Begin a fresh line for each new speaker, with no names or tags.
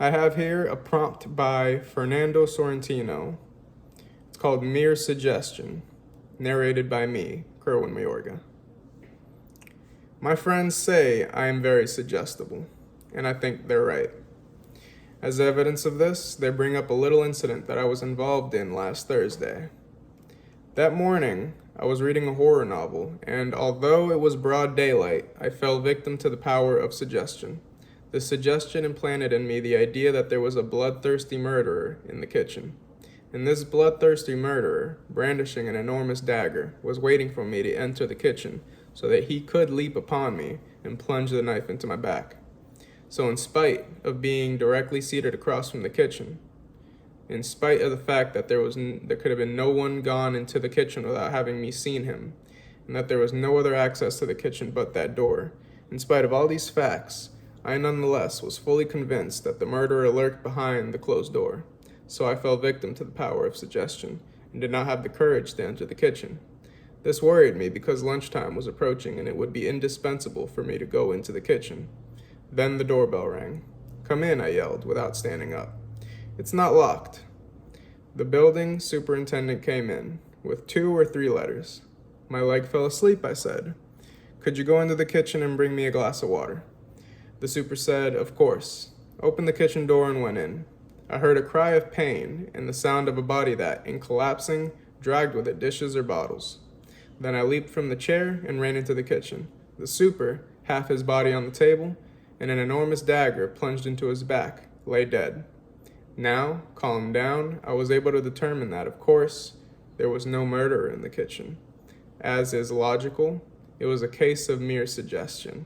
I have here a prompt by Fernando Sorrentino. It's called Mere Suggestion, narrated by me, Kerwin Mayorga. My friends say I am very suggestible, and I think they're right. As evidence of this, they bring up a little incident that I was involved in last Thursday. That morning, I was reading a horror novel, and although it was broad daylight, I fell victim to the power of suggestion. The suggestion implanted in me the idea that there was a bloodthirsty murderer in the kitchen. And this bloodthirsty murderer, brandishing an enormous dagger, was waiting for me to enter the kitchen so that he could leap upon me and plunge the knife into my back. So in spite of being directly seated across from the kitchen, in spite of the fact that there could have been no one gone into the kitchen without having me seen him, and that there was no other access to the kitchen but that door, in spite of all these facts, I nonetheless was fully convinced that the murderer lurked behind the closed door, so I fell victim to the power of suggestion and did not have the courage to enter the kitchen. This worried me because lunchtime was approaching and it would be indispensable for me to go into the kitchen. Then the doorbell rang. "Come in," I yelled without standing up. "It's not locked." The building superintendent came in with 2 or 3 letters. "My leg fell asleep," I said. "Could you go into the kitchen and bring me a glass of water?" The super said, "Of course," opened the kitchen door and went in. I heard a cry of pain and the sound of a body that, in collapsing, dragged with it dishes or bottles. Then I leaped from the chair and ran into the kitchen. The super, half his body on the table, and an enormous dagger plunged into his back, lay dead. Now, calmed down, I was able to determine that, of course, there was no murderer in the kitchen. As is logical, it was a case of mere suggestion.